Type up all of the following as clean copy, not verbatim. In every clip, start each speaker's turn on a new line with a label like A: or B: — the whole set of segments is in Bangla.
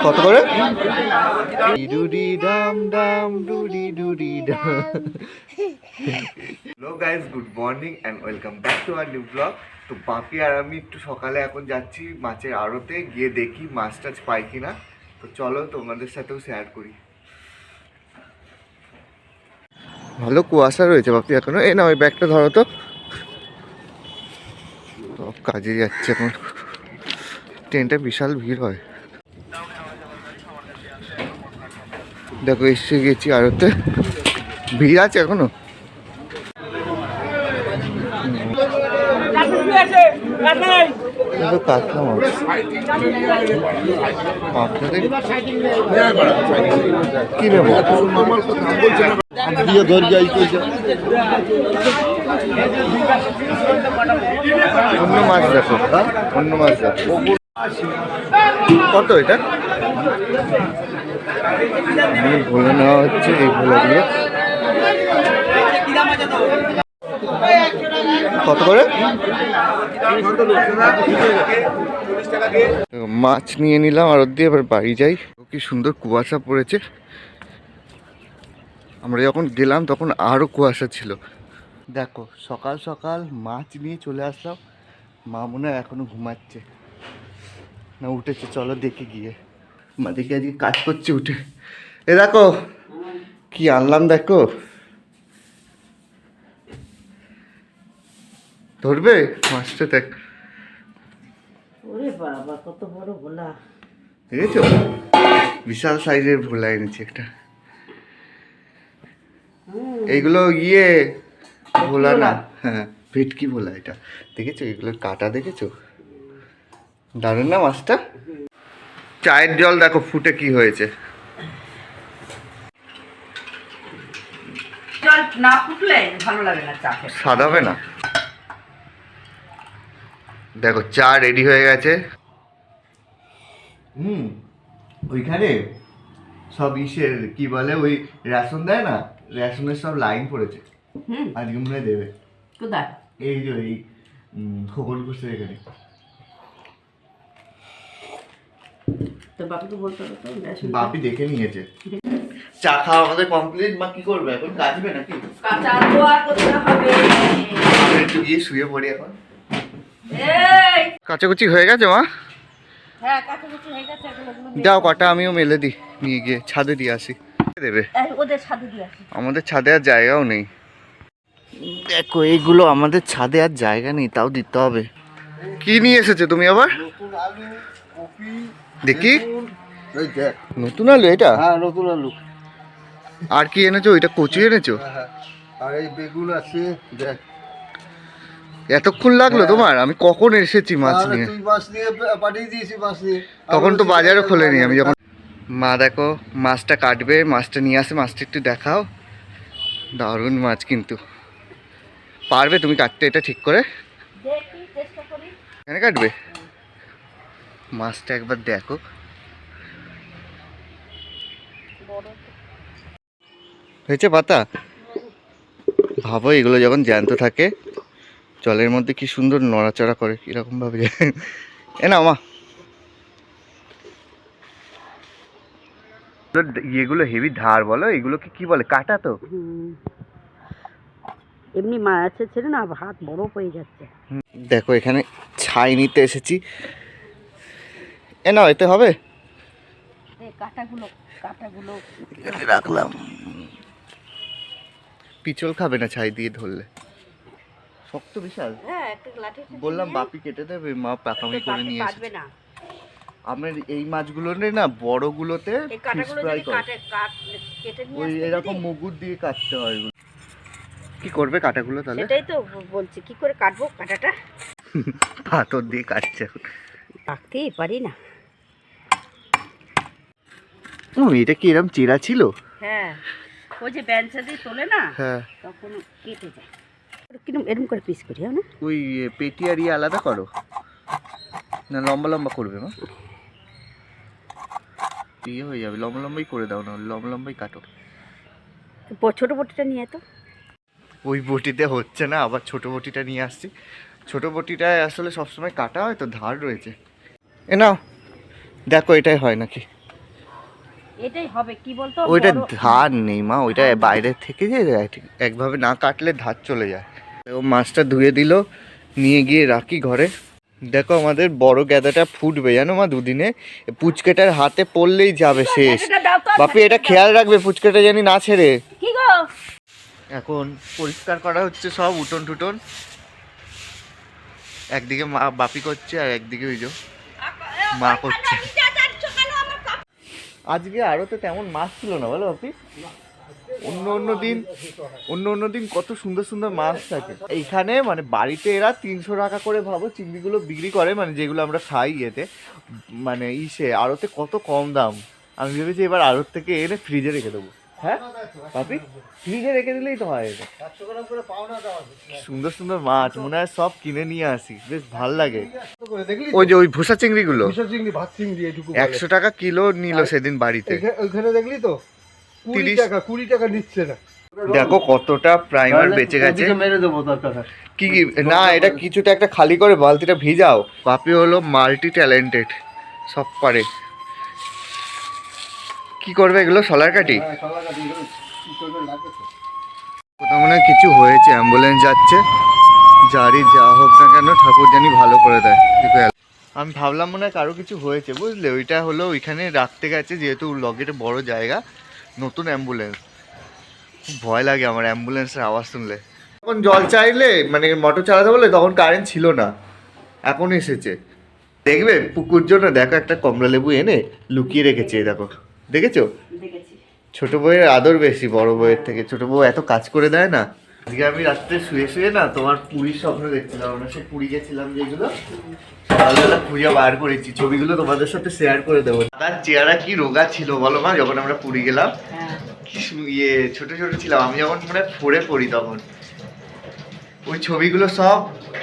A: কত করে? ডুডি Dam Dam ডুডি ডুডি Dam. Hello guys, good morning and welcome back to our new blog. তো বাপি আর আমি একটু সকালে এখন যাচ্ছি মাছের আড়তে, গিয়ে দেখি মাছ টাছ পাই কিনা। তো চলো তোমাদের সাথেও শেয়ার করি। ভালো কুয়াশা রয়েছে বাপি এখনো। এই না, ওই ব্যাগটা ধরো তো। সব কাজে যাচ্ছে এখন। ট্রেনটা বিশাল ভিড় হয়। দেখো এসে গেছি আড়তে, ভিড় আছে এখনো। কাতলা মাছ কি নেবো? অন্য মাছ দেখো, অন্য মাছ দেখো। কত এটা? ভোলা নেওয়া হচ্ছে, এই ভোলাগুলো কত করে? মাছ নিয়ে নিলাম আর দিয়ে এবার বাড়ি যাই। কি সুন্দর কুয়াশা পড়েছে। আমরা যখন গেলাম তখন আরো কুয়াশা ছিল। দেখো সকাল সকাল মাছ নিয়ে চলে আসলাম। মা মনে হয় এখনো ঘুমাচ্ছে না উঠেছে, চলো দেখে গিয়ে। মা দেখে আজকে কাজ করছে উঠে। এ দেখো কি আনলাম, দেখো। ধরবে মাছটা? দেখ,
B: ওরে বাবা কত বড় ভোলা,
A: দেখেছো? বিশাল সাইজের ভোলা এনেছি একটা। এইগুলো ভোলা না, হ্যাঁ ভেটকি ভোলা এটা। দেখেছো এগুলোর কাটা, দেখেছো? দারুণ না মাছটা? চায়ের জল দেখো ফুটে কি হয়েছে।
B: জল না ফুটলে ভালো লাগে না চা খেতে।
A: স্বাদ হবে না। দেখো চা রেডি হয়ে গেছে। ওইখানে সব ইসের কি বলে, ওই রেশন দেয় না, রেশনের সব লাইন পড়েছে। আজকে মনে হয় দেবে।
B: কোথায়?
A: এই যে এই খবর করছে এখানে।
B: তো বাপিকে বলতে হবে তো,
A: বাপি দেখে নিয়েছে। চা খাওয়া আমাদের কমপ্লিট। মা কি করবে এখন? কাজবে নাকি?
B: কাঁচা দোয়া করতে হবে।
A: একটু গিয়ে শুয়ে পড়ি এখন।
B: এই
A: কাচাকুচি হয়ে গেছে মা?
B: হ্যাঁ কাঁচাকুচি হয়ে গেছে, এগুলো
A: যাও কটা আমিও মেলে দিই, নিয়ে গিয়ে ছাদে দিয়ে আসি। দেবে
B: ওদের ছাদে দিয়ে আসি।
A: আমাদের ছাদে আর জায়গাও নেই। দেখো এইগুলো আমাদের ছাদে আর জায়গা নেই, তাও দিতে হবে। কি নিয়ে এসেছো তুমি আবার? দেখি নতুন আলু। এটা
C: হ্যাঁ নতুন আলু।
A: আর কি এনেছো? ওইটা কচু এনেছো?
C: আর এই বেগুন আছে দেখ।
A: এতক্ষণ লাগলো তোমার? আমি কখন এসেছি মাছ
C: তাহলে
A: নিয়ে।
C: তুই মাছ নিয়ে পাঠিয়ে দিয়েছি মাছ নিয়ে।
A: তখন তো বাজারও খোলেনি আমি যখন। মা দেখো মাছটা কাটবে, মাছটা নিয়ে আসে। মাছটা একটু দেখাও, দারুণ মাছ কিন্তু। পারবে তুমি কাটতে এটা ঠিক করে?
B: দেখি চেষ্টা করি।
A: এখানে কাটবে? মাছটা একবার দেখো। হয়েছে পাতা? ভাবো এগুলো যখন জ্যান্ত থাকে জলের মধ্যে কি সুন্দর নড়াচড়া করে, কিরকম ভাবে। এ না মা, এগুলো হেভি ধার বলো। এগুলো কি বলে? কাটা তো?
B: এমনি মাছের ছিল না, হাত বড় হয়ে যাচ্ছে।
A: দেখো এখানে ছাই নিতে এসেছি। এ না, এতে হবে?
B: কাঁটাগুলো কাঁটাগুলো
A: এখানে রাখলাম। পিছল খাবে না ছাই দিয়ে ধরলে? শক্ত বিশাল।
B: হ্যাঁ একটা লাঠি
A: বললাম বাপি কেটে দেবে, মা পাকামি করে নিয়ে
B: পারবে
A: এসেছে।
B: না।
A: আমার এই মাছগুলো না বড়গুলোতে
B: এই
A: ফিশ
B: কাঁটাগুলো
A: ফ্রাই
B: যদি
A: করে।
B: কেটে নিয়ে
A: ওই
B: আসতে
A: এরকম
B: যদি।
A: মুগুর দিয়ে কাটতে হয় এগুলো। কি করবে কাটাগুলো তাহলে?
B: সেটাই তো বলছি, কি করে কাটবো কাঁটাটা।
A: পাথর দিয়ে কাটছে এখন।
B: রাখতেই পারি না।
A: এটা কি এরকম চেরা ছিল?
B: হ্যাঁ ওই যে বেঞ্চা দিয়ে তোলে না,
A: হ্যাঁ
B: তখন কেটে যায়। কিরকম এরকম করে পিস করি না?
A: ওই পেটি আর আলাদা করো না, লম্বা লম্বা করবে মা? ইয়ে হয়ে যাবে, লম্বা লম্বাই করে দাও না, লম্বা লম্বাই কাটো।
B: ছোট বটিটা নিয়ে তো।
A: ওই বটিতে হচ্ছে না, আবার ছোট বটিটা নিয়ে আসছি। ছোট বটিটায় আসলে সবসময় কাটা হয় তো, ধার রয়েছে। এ নাও দেখো এটাই হয় নাকি।
B: এটাই হবে কি বলতো,
A: ওইটা
B: বড়-
A: ধার নেই মা, ওইটা বাইরে থেকে যে একভাবে না কাটলে ধার চলে যায়। ও মাছটা ধুয়ে দিল, নিয়ে গিয়ে রাখি ঘরে। দেখো আমাদের বড় গ্যাদাটা ফুটবে জানো মা দুদিনে। পুচকেটার হাতে পড়লেই যাবে শেষ।
B: এটা দাও তো,
A: বাপি এটা খেয়াল রাখবে পুচকেটা জানি না ছেড়ে।
B: কি গো
A: এখন পরিষ্কার করা হচ্ছে সব উঠোন টুটন। একদিকে মা বাপি করছে আর একদিকে ওই যে মা করছে। আজকে আরো তো তেমন মাছ ছিল না বলো বাপি। অন্য দিন কত সুন্দর সুন্দর মাছ থাকে এইখানে। মানে বাড়িতে এরা 300 টাকা করে ভাবো চিংড়িগুলো বিক্রি করে, মানে যেগুলো আমরা খাই ইয়েতে, মানে আড়তে কত কম দাম। আমি ভেবেছি এবার আড়ত থেকে এনে ফ্রিজে রেখে দেবো। হ্যাঁ বাপি, ফ্রিজে রেখে দিলেই তো হয়। এটা
C: 100 গ্রাম করে পাওনা দাও।
A: সুন্দর সুন্দর মাছ, মনে হয় সব কিনে নিয়ে আসি, বেশ ভাল লাগে।
C: দেখলি
A: ওই যে ওই ভোসা চিংড়িগুলো
C: বিশাল চিংড়ি, ভাত চিংড়ি এটুকু
A: 100 টাকা কিলো নিল সেদিন বাড়িতে।
C: ওইখানে দেখলি তো
A: 30
C: 20 টাকা নিচ্ছে না।
A: দেখো কতটা প্রাইমার বেঁচে গেছে।
C: মেরে দেবো দরকার।
A: কি না, এটা কিছুটা একটা খালি করে বালতিটা ভিজাও। বাপি হলো মাল্টি ট্যালেন্টেড, সব পারে। কি করবে এগুলো, সলার কাটি? কোথাও মনে হয় কিছু হয়েছে, অ্যাম্বুলেন্স যাচ্ছে। যারই যা হোক না কেন ঠাকুর জানি ভালো করে দেয়। দেখো আমি ভাবলাম মনে হয় কারো কিছু হয়েছে বুঝলে। ওইটা হলো ওইখানে রাখতে গেছে, যেহেতু লগের বড় জায়গা, নতুন অ্যাম্বুলেন্স। খুব ভয় লাগে আমার অ্যাম্বুলেন্সের আওয়াজ শুনলে। তখন জল চাইলে মানে মোটর চালাতে বলে তখন কারেন্ট ছিল না, এখন এসেছে। দেখবে পুকুর জন্য দেখো একটা কমলা লেবু এনে লুকিয়ে রেখেছে, দেখো দেখেছো?
B: দেখেছি।
A: ছোট বউয়ের আদর বেশি বড় বউয়ের থেকে, ছোট বউ এত কাজ করে দেয় না। আজকে আমি রাত্রে শুয়ে শুয়ে না তোমার পুরীর স্বপ্ন দেখছিলাম। আমরা সে পুরী গেছিলাম যেগুলো, সকালবেলা খুঁজে বার করেছি, ছবিগুলো তোমাদের সাথে শেয়ার করে দেবো। তার চেহারা কি রোগা ছিল বলো মা, যখন আমরা পুরী গেলাম।
B: হ্যাঁ
A: কি ছোট ছোট ছিলাম আমি যখন মানে 4-এ পড়ি তখন। ওই ছবিগুলো সব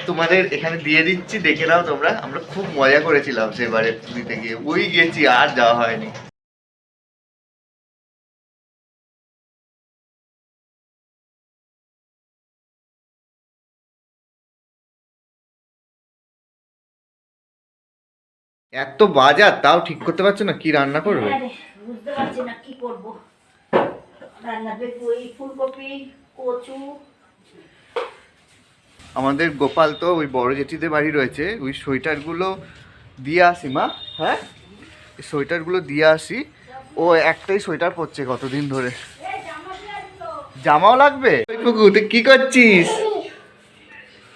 A: তোমাদের এখানে দিয়ে দিচ্ছি, দেখে নাও তোমরা। আমরা খুব মজা করেছিলাম সেবারে পুরীতে গিয়ে, ওই গেছি আর যাওয়া হয়নি। এত বাজার তাও ঠিক করতে পারছো না, কি রান্না করবে?
B: হ্যাঁ রে, বুঝতে পারছি না কি করব। রান্না দেখবো এই ফুলকপি, কচু।
A: আমাদের গোপাল তো ওই বড় জেঠিদের বাড়ি রয়েছে, ওই সোয়েটারগুলো দিয়ে আসি মা। হ্যাঁ এই সোয়েটারগুলো দিয়ে আসি। ও একটাই সোয়েটার পরছে কতদিন ধরে। জামাও লাগবে? ওই পুকু তুই কি করছিস?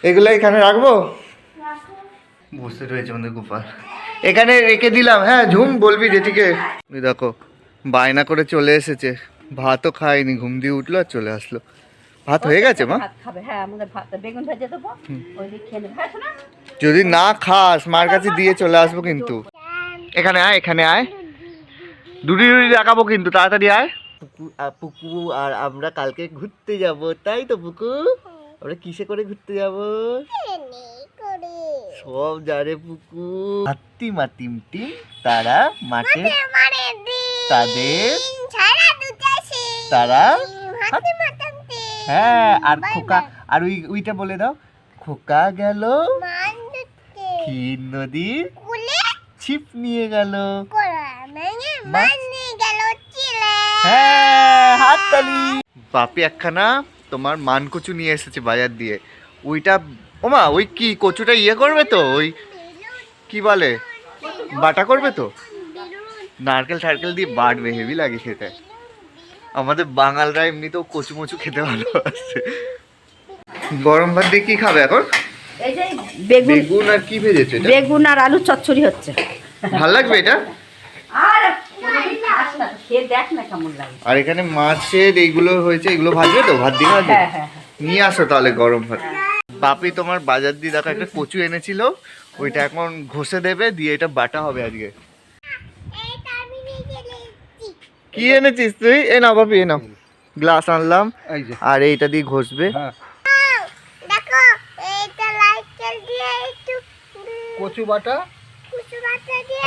A: এগুলো এখানে রাখবো? বসে রয়েছে আমাদের গোপাল, এখানে রেখে দিলাম। হ্যাঁ ঝুম বলবি জেঠিকে। ওই দেখো বায়না করে চলে এসেছে, ভাতও খায়নি, ঘুম দিয়ে উঠলো আর চলে আসলো। ভাত হয়ে গেছে মা?
B: ভাত খাবে, হ্যাঁ আমাদের ভাত বেগুন ভাজা দেবো, ওই দিয়ে খেয়ে নেবে। হ্যাঁ শোনা,
A: যদি না খাস মার কাছে দিয়ে চলে আসবো কিন্তু। এখানে আয়, এখানে আয়, দুটি দুটি দেখাবো কিন্তু, তাড়াতাড়ি আয়। পুকু আর আমরা কালকে ঘুরতে যাব, তাই তো পুকু? আমরা কিসে করে ঘুরতে যাব? সব জানে পুকু। হাত্তি মাতিম টিম তারা মাঠে তাদের তারা। হ্যাঁ আর খোকা, আর ওইটা বলে দাও। খোকা গেল ক্ষীর নদীর ছিপ নিয়ে গেল, হ্যাঁ হাততালি। বাপি একখানা তোমার মান কচু নিয়ে এসেছে বাজার দিয়ে। ওইটা ওমা ওই কি কচুটা ইয়ে করবে তো, ওই কি বলে বাটা করবে তো, নারকেল টারকেল দিয়ে বাটবে, হেভি লাগে খেতে। আমাদের বাঙালরা এমনিতেও কচু মচু খেতে ভালোবাসে। গরম ভাত দিয়ে কি খাবে এখন?
B: এই যে বেগুন,
A: বেগুন আর কি ভেজেছে এটা?
B: বেগুন আর আলু চচ্চড়ি হচ্ছে।
A: ভাল লাগবে এটা?
B: আর খেয়ে দেখ না কেমন লাগে।
A: আর এখানে মাছের এইগুলো হয়েছে, এগুলো ভাজবে তো, ভাত দিয়ে ভাজবে?
B: হ্যাঁ হ্যাঁ হ্যাঁ।
A: নিয়ে আসো তাহলে গরম ভাত। বাপি তোমার বাজার দিয়ে দেখো একটা কচু এনেছিল, ওইটা এখন ঘষে দেবে, দিয়ে এটা বাটা হবে আজকে। কি এনেছিস তুই? এ নাও বাপি, এ নাও গ্লাস আনলাম,
C: এই যে
A: আর এইটা দিয়ে ঘষবে।
C: হ্যাঁ কচু বাটা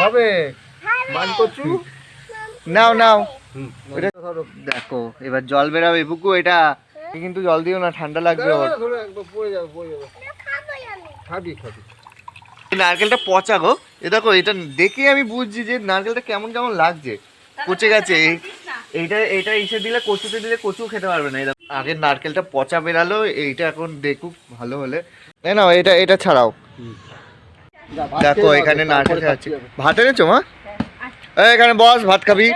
C: হবে, মান কচু।
A: নাও নাও
C: এটা
A: দেখো এবার জল বেরাবে বুকু, এটা কিন্তু জল দিও না, ঠান্ডা লাগবে ওর।
C: পড়ে যাবে খাবি খাবি।
A: নারকেলটা পচা গো, এ দেখো এটা দেখে আমি বুঝছি যে নারকেলটা কেমন কেমন লাগছে, পচে গেছে। এইটা ইসে দিলে, কচুতে দিলে কচু খেতে পারবে না। আগের নারকেলটা পচা বেরালো, এইটা এখন দেখুক ভালো হলে। না এটা ছাড়াও, দেখো এখানে নারকেল ছাড়াচ্ছি। ভাত এনেছো মা? এখানে বস, ভাত খাবি?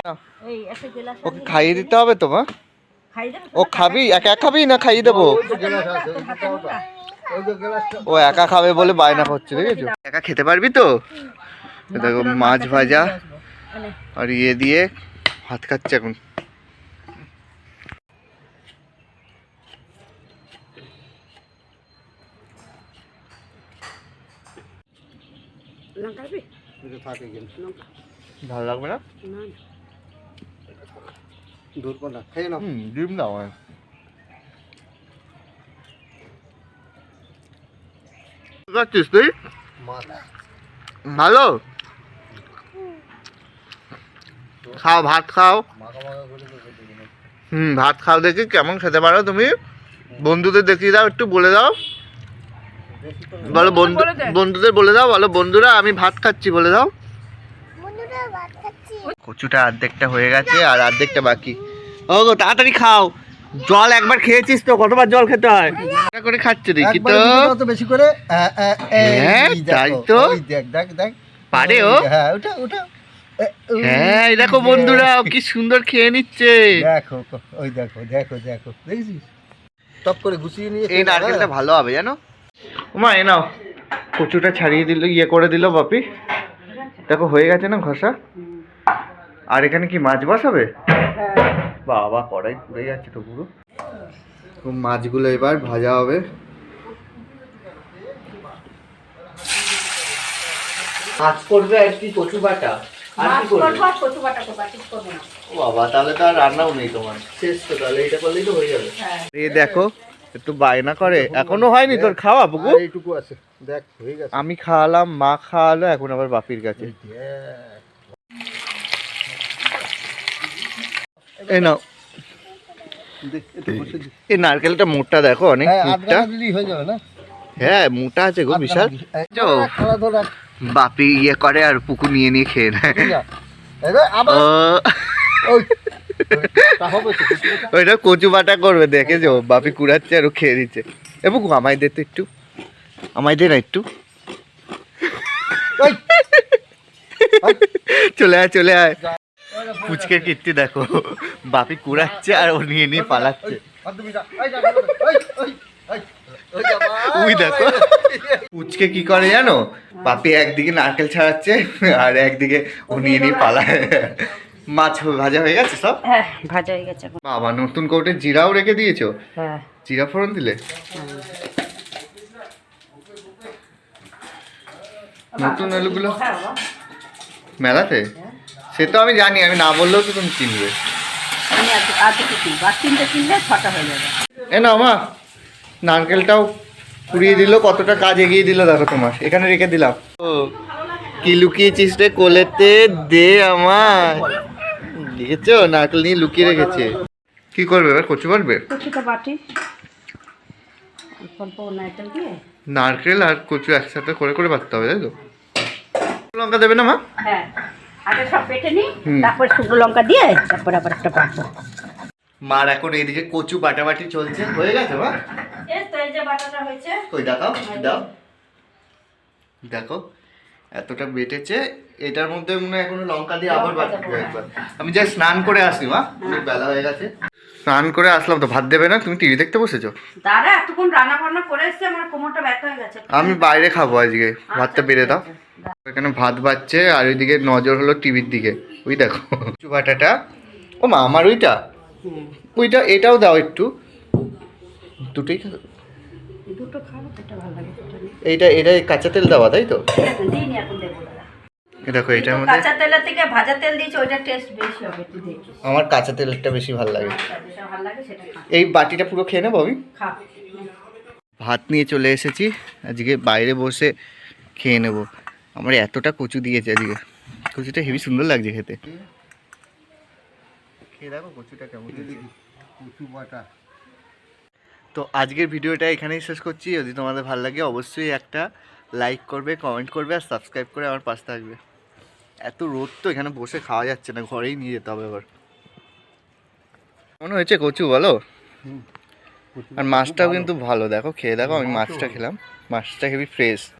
A: ওকে খাইয়ে দিতে হবে তো মা। ও খাবি, একা খাবি না খাইয়ে দেবো? ও একা খাবে বলে বায়না করছে, দেখেছো? একা খেতে পারবি তো? দেখো মাছ ভাজা আর ইয়ে দিয়ে ভাত খাচ্ছে এখন। ভালো লাগবে না? ডিম দাও। তুই ভালো খাও, ভাত খাও। ভাত খাও, দেখি কেমন খেতে পারো তুমি। বন্ধুদের দেখিয়ে দাও, একটু বলে দাও, বলো বন্ধুদের বলে দাও, বলো বন্ধুরা আমি ভাত খাচ্ছি বলে দাও। কচুটা অর্ধেকটা হয়ে গেছে আর অর্ধেকটা বাকি। ও গো তাড়াতাড়ি খাও, জল একবার খেয়েছিস তো, কতবার জল খেতে হয়? করে খাচ্ছে দেখি তো
C: বেশি করে।
A: তাই তো পারে ও। হ্যাঁ দেখো বন্ধুরা কি সুন্দর খেয়ে নিচ্ছে।
C: দেখো ওই দেখো দেখো দেখো, দেখেছিস? টপ করে গুছিয়ে নিয়ে।
A: এই নারকেলটা ভালো হবে জানো। ওমা এ নাও, কচুটা ছাড়িয়ে দিল, ইয়ে করে দিল বাপি। দেখো হয়ে গেছে না ঘষা। আর এখানে কি মাছ বসাবে? বাবা কড়াই পুড়ে যাচ্ছে তো পুরো। মাছগুলো এবার ভাজা হবে। মাছ করবে আর কি কচু বাটা, আর কি করবে? ও বাবা, তাহলে তো আর রান্নাও নেই তোমার, শেষ তো। তাহলে এটা করলেই তো হয়ে যাবে। এই দেখো একটু বায়না করে, এখনো হয়নি তোর খাওয়া পুকু?
C: এইটুকু আছে, দেখ হয়ে গেছে।
A: আমি খাওয়ালাম, মা খাওয়ালো, এখন আবার বাপির কাছে। এই নাও, এই নারকেলটা মোটা দেখো, অনেক মোটা।
C: হয়ে যাবে না?
A: হ্যাঁ মোটা আছে গো বিশাল। বাপি ইয়ে করে আর পুকু নিয়ে নিয়ে খেয়ে নেয়। ওইটা কচু বাটা করবে, দেখেছো বাপি কুড়াচ্ছে আর ও খেয়ে দিচ্ছে। এ পুকু আমায় দে তো একটু, আমায় দে না একটু। চলে আয় চলে আয়। পুচকের কীর্তি দেখো, বাপি কুড়াচ্ছে আর ও নিয়ে নিয়ে পালাচ্ছে। ওই দেখো পুচকে কি করে জানো, বাপি একদিকে নারকেল ছাড়াচ্ছে আর একদিকে ও নিয়ে নিয়ে পালায়। মাছ ভাজা হয়ে গেছে সব?
B: হ্যাঁ ভাজা হয়ে গেছে।
A: বাবা নতুন কৌটে জিরাও রেখে দিয়েছো?
B: হ্যাঁ
A: জিরা ফোড়ন দিলে? নতুন আলুগুলো মেলাতে? সে তো আমি জানি, আমি না বললেও তো তুমি চিনবে। এ না মা, নারকেলটাও পুড়িয়ে দিল, কতটা কাজ এগিয়ে দিল দেখো তোমার। এখানে রেখে দিলাম। ও কি লুকিয়েছিস রে কোলেতে, দে আমার। দেখেছো নারকেল নিয়ে লুকিয়ে রেখেছে। কি করবে এবার, কচু বাটবে? নারকেল আর কচু একসাথে করে করে বাটতে হবে, তাই তো? লঙ্কা দেবে না মা?
B: হ্যাঁ আগে সব বেটে নি, তারপর শুকনো লঙ্কা দিয়ে তারপর আবার একটা বাটবো।
A: মার এখন এইদিকে কচু বাটাবাটি চলছে। হয়ে গেছে মা?
B: এই তো এই যে বাটাটা হয়েছে।
A: কই দেখাও, দাও দেখো এতটা বেটেছে। এটার মধ্যে মনে হয় এখনো লঙ্কা দিয়ে আবার বাটবো একবার। আমি যাই স্নান করে আসি মা, অনেক বেলা হয়ে গেছে। স্নান করে আসলাম তো, ভাত দেবে না? তুমি টিভি দেখতে বসেছো?
B: দাদা এতক্ষণ রান্না বান্না করে এসেছে, আমার কোমরটা ব্যথা হয়ে গেছে।
A: আমি বাইরে খাবো আজকে, ভাতটা বেড়ে দাও। এখানে ভাত বাচ্চে আর ওইদিকে নজর হলো টিভির দিকে। ওই দেখো কচু বাটাটা। ও মা আমার ওইটা, ওইটা এটাও দাও একটু, দুটোই
B: দুটো খাবো, এটা ভালো লাগে।
A: এইটা এটা কাঁচা তেল দেওয়া তাই তো?
B: দিইনি, এখন দেবো দাদা।
A: দেখো এটার মধ্যে
B: কাঁচা তেলের থেকে ভাজা তেল দিয়েছি, ওইটা টেস্ট বেশি হবে, তুই দেখিস।
A: আমার কাঁচা তেলটা বেশি ভালো লাগে।
B: যেটা ভালো লাগে সেটা খা।
A: এই বাটিটা পুরো খেয়ে নেবো আমি।
B: খা।
A: ভাত নিয়ে চলে এসেছি, আজকে বাইরে বসে খেয়ে নেব। আমার এতটা কচু দিয়েছে আজকে, কচুটা হেবি সুন্দর লাগছে খেতে। খেয়ে দেখো কচুটা কেমন।
C: কচু বাটা।
A: তো আজকের ভিডিওটা এখানেই শেষ করছি। যদি তোমাদের ভালো লাগে অবশ্যই একটা লাইক করবে, কমেন্ট করবে আর সাবস্ক্রাইব করে আমার পাশে থাকবে। এত রোদ তো এখানে বসে খাওয়া যাচ্ছে না, ঘরেই নিয়ে যেতে হবে এবার। মনে হয়েছে কচু বলো?
C: হুম।
A: আর মাছটাও কিন্তু ভালো, দেখো খেয়ে দেখো, আমি মাছটা খেলাম, মাছটা হেবি ফ্রেশ।